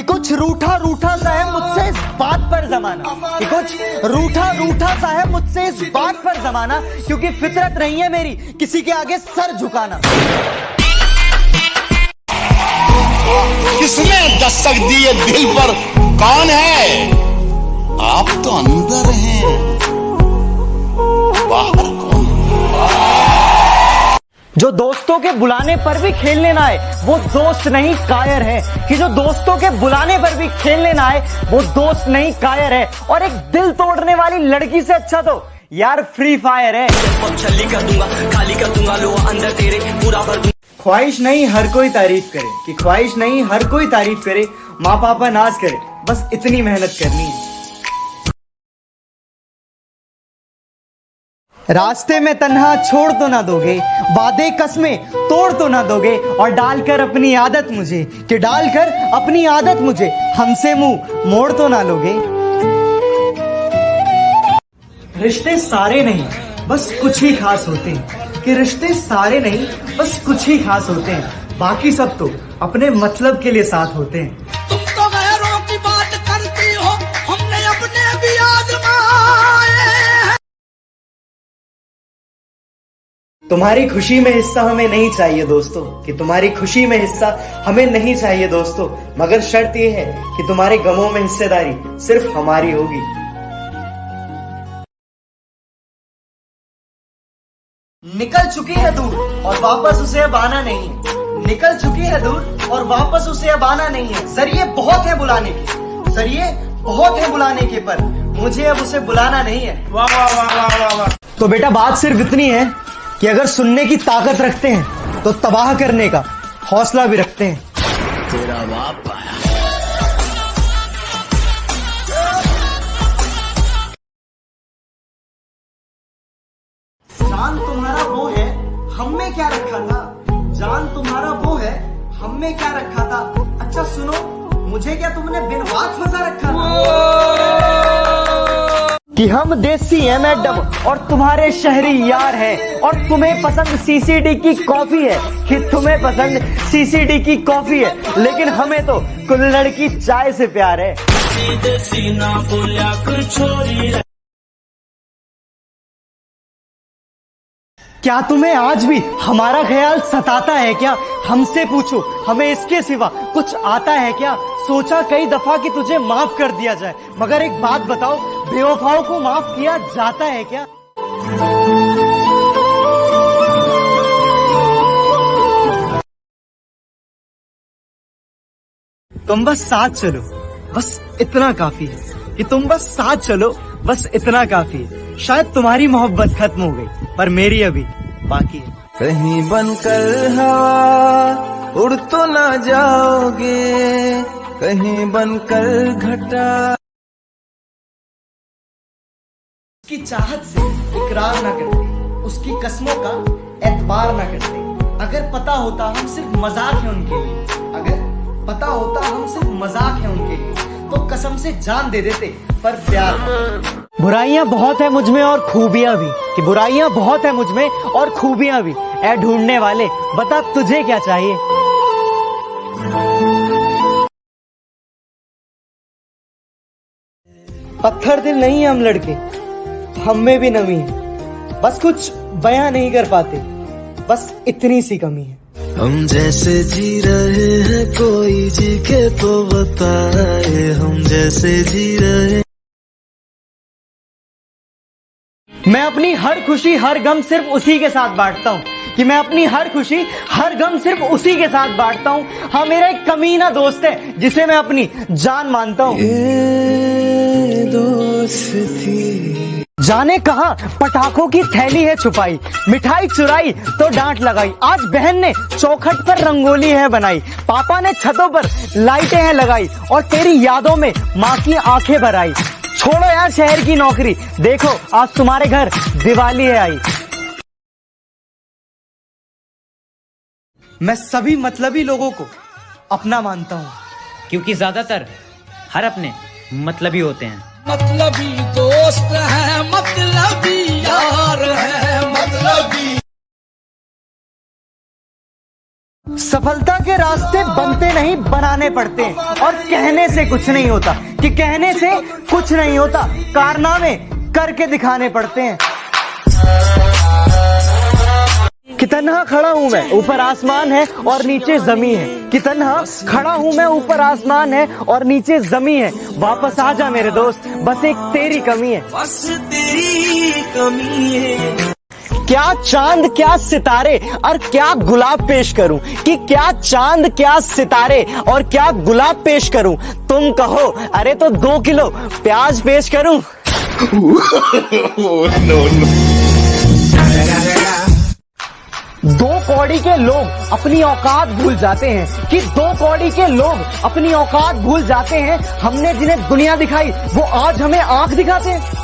कि कुछ रूठा रूठा सा है मुझसे इस बात पर जमाना, कि कुछ रूठा रूठा सा है मुझसे इस बात पर जमाना, क्योंकि फितरत नहीं है मेरी किसी के आगे सर झुकाना। किसने दस्तक दी है दिल पर, कौन है? आप तो अंदर हैं, बाहर कौन? जो दोस्तों के बुलाने पर भी खेलने ना आए वो दोस्त नहीं कायर है, कि जो दोस्तों के बुलाने पर भी खेलने ना आए वो दोस्त नहीं कायर है। और एक दिल तोड़ने वाली लड़की से अच्छा तो यार फ्री फायर है। छली कर दूंगा, खाली कर दूंगा, लो अंदर तेरे पूरा भर दूंगा। ख्वाहिश नहीं हर कोई तारीफ करे, कि ख्वाहिश नहीं हर कोई तारीफ करे, माँ पापा नाज करे, बस इतनी मेहनत करनी है। रास्ते में तन्हा छोड़ तो ना दोगे, वादे कसमें तोड़ तो ना दोगे, और डालकर अपनी आदत मुझे, कि डालकर अपनी आदत मुझे हमसे मुंह मोड़ तो ना लोगे। रिश्ते सारे नहीं बस कुछ ही खास होते हैं, कि रिश्ते सारे नहीं बस कुछ ही खास होते हैं, बाकी सब तो अपने मतलब के लिए साथ होते हैं। तुम तो गैरों की बात करती हो, हमने अपने भी आजमाए। तुम्हारी खुशी में हिस्सा हमें नहीं चाहिए दोस्तों, कि तुम्हारी खुशी में हिस्सा हमें नहीं चाहिए दोस्तों, मगर शर्त यह है कि तुम्हारे गमों में हिस्सेदारी सिर्फ हमारी होगी। निकल चुकी है दूर और वापस उसे अब आना नहीं है, निकल चुकी है दूर और वापस उसे अब आना नहीं है। जरिए बहुत है बुलाने के, जरिए बहुत है बुलाने के, पर मुझे अब उसे बुलाना नहीं है। वाह वाह वाह वाह वाह वाह। तो बेटा बात सिर्फ इतनी है कि अगर सुनने की ताकत रखते हैं तो तबाह करने का हौसला भी रखते हैं। तेरा बाप आया। जान तुम्हारा वो है हम में क्या रखा था, जान तुम्हारा वो है हम में क्या रखा था। अच्छा सुनो, मुझे क्या तुमने बिन बात फंसा रखा था, कि हम देसी हैं मैडम और तुम्हारे शहरी यार हैं, और तुम्हें पसंद सीसीडी की कॉफी है, कि तुम्हें पसंद सीसीडी की कॉफी है, लेकिन हमें तो कुल्हड़ की चाय से प्यार है। सीना बोलिया कर छोरी। क्या तुम्हें आज भी हमारा ख्याल सताता है क्या? हमसे पूछो, हमें इसके सिवा कुछ आता है क्या? सोचा कई दफा कि तुझे माफ कर दिया जाए, मगर एक बात बताओ, बेवफाओं को माफ किया जाता है क्या? तुम बस साथ चलो, बस इतना काफी है, कि तुम बस साथ चलो, बस इतना काफी है। शायद तुम्हारी मोहब्बत खत्म हो गई, पर मेरी अभी बाकी है। कहीं बनकर हवा उड़ तो ना जाओगे, कहीं बनकर घटा। उसकी चाहत से इकरार ना करते, उसकी कस्मों का एतबार ना करते। अगर पता होता हम सिर्फ मजाक है उनके लिए, अगर पता होता हम सिर्फ मजाक है उनके लिए, तो कसम से जान दे देते, पर प्यार। बुराइयां बहुत है मुझ में और खूबियां भी, कि बुराइयां बहुत है मुझ में और खूबियां भी। ऐ ढूंढने वाले बता तुझे क्या चाहिए? पत्थर दिल नहीं हम लड़के, हम में भी नमी है, बस कुछ बयां नहीं कर पाते, बस इतनी सी कमी है। हम जैसे जी रहे हैं कोई जी के तो बताए, हम जैसे जी रहे। मैं अपनी हर खुशी हर गम सिर्फ उसी के साथ बांटता हूँ, कि मैं अपनी हर खुशी हर गम सिर्फ उसी के साथ बांटता हूँ। हाँ मेरा एक कमीना दोस्त है जिसे मैं अपनी जान मानता हूँ। दोस्ती जाने कहाँ पटाखों की थैली है छुपाई, मिठाई चुराई तो डांट लगाई। आज बहन ने चौखट पर रंगोली है बनाई, पापा ने छतों पर लाइटें हैं लगाई, और तेरी यादों में माँ की आंखें भर आई। छोड़ो यार शहर की नौकरी, देखो आज तुम्हारे घर दिवाली है आई। मैं सभी मतलबी लोगों को अपना मानता हूँ, क्योंकि ज्यादातर हर अपने मतलबी होते हैं। मतलबी दोस्त है, मतलबी यार है, मतलबी। सब सफलता के रास्ते बनते नहीं, बनाने पड़ते हैं। और कहने से कुछ नहीं होता, कि कहने से कुछ नहीं होता, कारनामे करके दिखाने पड़ते हैं। कि तन्हा खड़ा हूं मैं, ऊपर आसमान है और नीचे जमीन है। कि तन्हा खड़ा हूं मैं, ऊपर आसमान है और नीचे जमीन है। वापस आ जा मेरे दोस्त, बस एक तेरी कमी है। बस तेरी कमी है। क्या चांद क्या सितारे और क्या गुलाब पेश करूं, कि क्या चांद क्या सितारे और क्या गुलाब पेश करूं। तुम कहो अरे तो 2 किलो प्याज पेश करूं। दो कौड़ी के लोग अपनी औकात भूल जाते हैं, कि 2 कौड़ी के लोग अपनी औकात भूल जाते हैं। हमने जिन्हें दुनिया दिखाई वो आज हमें आंख दिखाते हैं।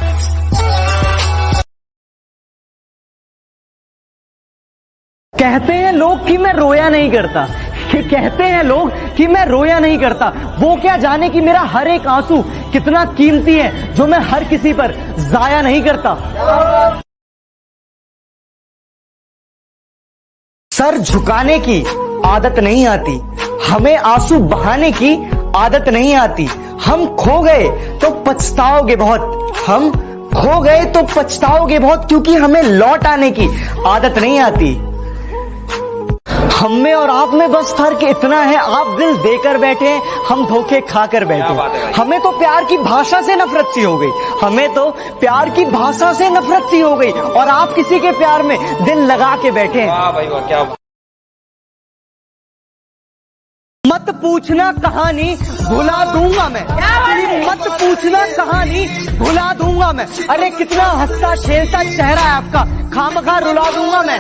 कहते हैं लोग कि मैं रोया नहीं करता, कि कहते हैं लोग कि मैं रोया नहीं करता। वो क्या जाने कि मेरा हर एक आंसू कितना कीमती है, जो मैं हर किसी पर जाया नहीं करता। सर झुकाने की आदत नहीं आती, हमें आंसू बहाने की आदत नहीं आती। हम खो गए तो पछताओगे बहुत, हम खो गए तो पछताओगे बहुत, क्योंकि हमें लौट आने की आदत नहीं आती। हम में और आप में बस फर्क इतना है, आप दिल देकर बैठे हैं, हम धोखे खाकर बैठे हैं। हमें तो प्यार की भाषा से नफरत सी हो गई, हमें तो प्यार की भाषा से नफरत सी हो गई, और आप किसी के प्यार में दिल लगा के बैठे हैं। वाह भाई वाह, क्या मत पूछना कहानी भुला दूंगा मैं, मत पूछना कहानी भुला दूंगा मैं। अरे कितना हंसता खेलता चेहरा है आपका, खामखा रुला दूंगा मैं।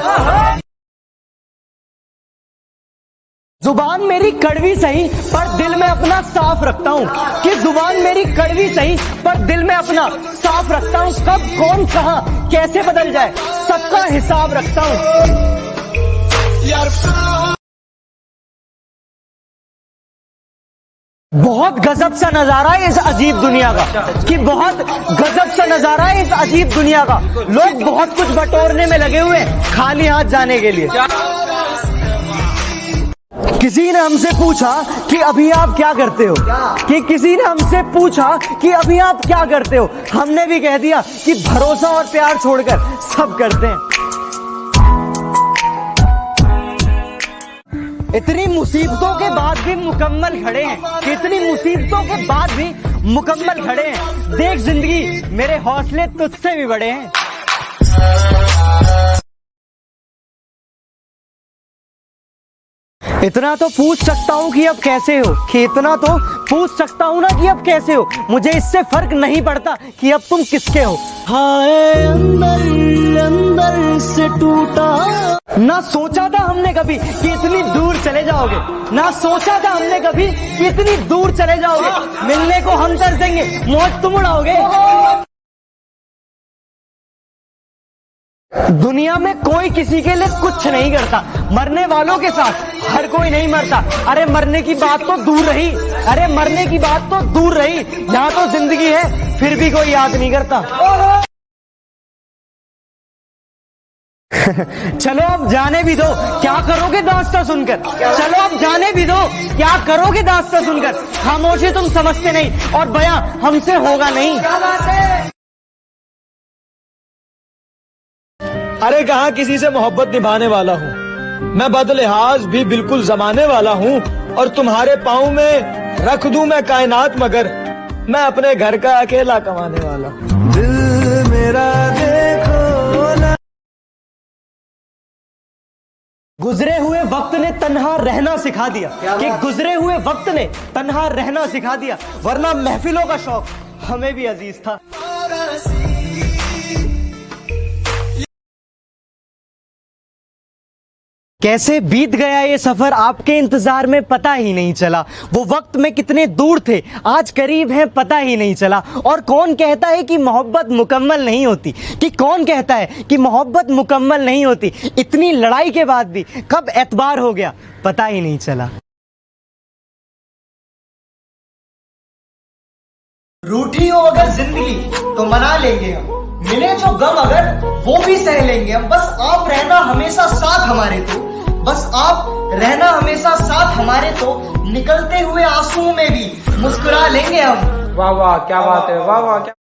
जुबान मेरी कड़वी सही पर दिल में अपना साफ रखता हूँ, कि जुबान मेरी कड़वी सही पर दिल में अपना साफ रखता हूँ। कब कौन कहाँ कैसे बदल जाए सबका हिसाब रखता हूँ। बहुत गजब सा नजारा है इस अजीब दुनिया का, कि बहुत गजब सा नजारा है इस अजीब दुनिया का। लोग बहुत कुछ बटोरने में लगे हुए हैं खाली हाथ जाने के लिए। किसी ने हमसे पूछा कि अभी आप क्या करते हो, कि किसी ने हमसे पूछा कि अभी आप क्या करते हो। हमने भी कह दिया कि भरोसा और प्यार छोड़कर सब करते हैं। इतनी मुसीबतों के बाद भी मुकम्मल खड़े हैं, कि इतनी मुसीबतों के बाद भी मुकम्मल खड़े हैं। देख जिंदगी मेरे हौसले तुझसे भी बड़े हैं। इतना तो पूछ सकता हूँ कि अब कैसे हो, कि इतना तो पूछ सकता हूँ ना कि अब कैसे हो। मुझे इससे फर्क नहीं पड़ता कि अब तुम किसके हो। हाय अंदर अंदर से टूटा, ना सोचा था हमने कभी कि इतनी दूर चले जाओगे, ना सोचा था हमने कभी कि इतनी दूर चले जाओगे। मिलने को हम तरस देंगे, मौत तुम उड़ाओगे। दुनिया में कोई किसी के लिए कुछ नहीं करता, मरने वालों के साथ हर कोई नहीं मरता। अरे मरने की बात तो दूर रही, अरे मरने की बात तो दूर रही, यहाँ तो जिंदगी है फिर भी कोई याद नहीं करता। चलो अब जाने भी दो, क्या करोगे दास्तां सुनकर। चलो अब जाने भी दो, क्या करोगे दास्तां सुनकर। खामोशी तुम समझते नहीं और बयां हमसे होगा नहीं। अरे कहाँ किसी से मोहब्बत निभाने वाला हूँ, मैं बदलिहाज भी बिल्कुल जमाने वाला हूँ। और तुम्हारे पाँव में रख दूं मैं कायनात, मगर मैं अपने घर का अकेला कमाने वाला हूँ। दिल मेरा देखो ना। गुजरे हुए वक्त ने तन्हा रहना सिखा दिया, कि गुजरे हुए वक्त ने तन्हा रहना सिखा दिया, वरना महफिलों का शौक हमें भी अजीज था। कैसे बीत गया ये सफर आपके इंतजार में पता ही नहीं चला। वो वक्त में कितने दूर थे आज करीब हैं पता ही नहीं चला। और कौन कहता है कि मोहब्बत मुकम्मल नहीं होती, कि कौन कहता है कि मोहब्बत मुकम्मल नहीं होती। इतनी लड़ाई के बाद भी कब एतबार हो गया पता ही नहीं चला। रूठी हो अगर जिंदगी तो मना लेंगे हम, मिले जो गम अगर वो भी सह लेंगे हम। बस आप रहना हमेशा साथ हमारे, तो बस आप रहना हमेशा साथ हमारे, तो निकलते हुए आंसुओं में भी मुस्कुरा लेंगे हम। वाह वाह, क्या बात है, वाह वाह।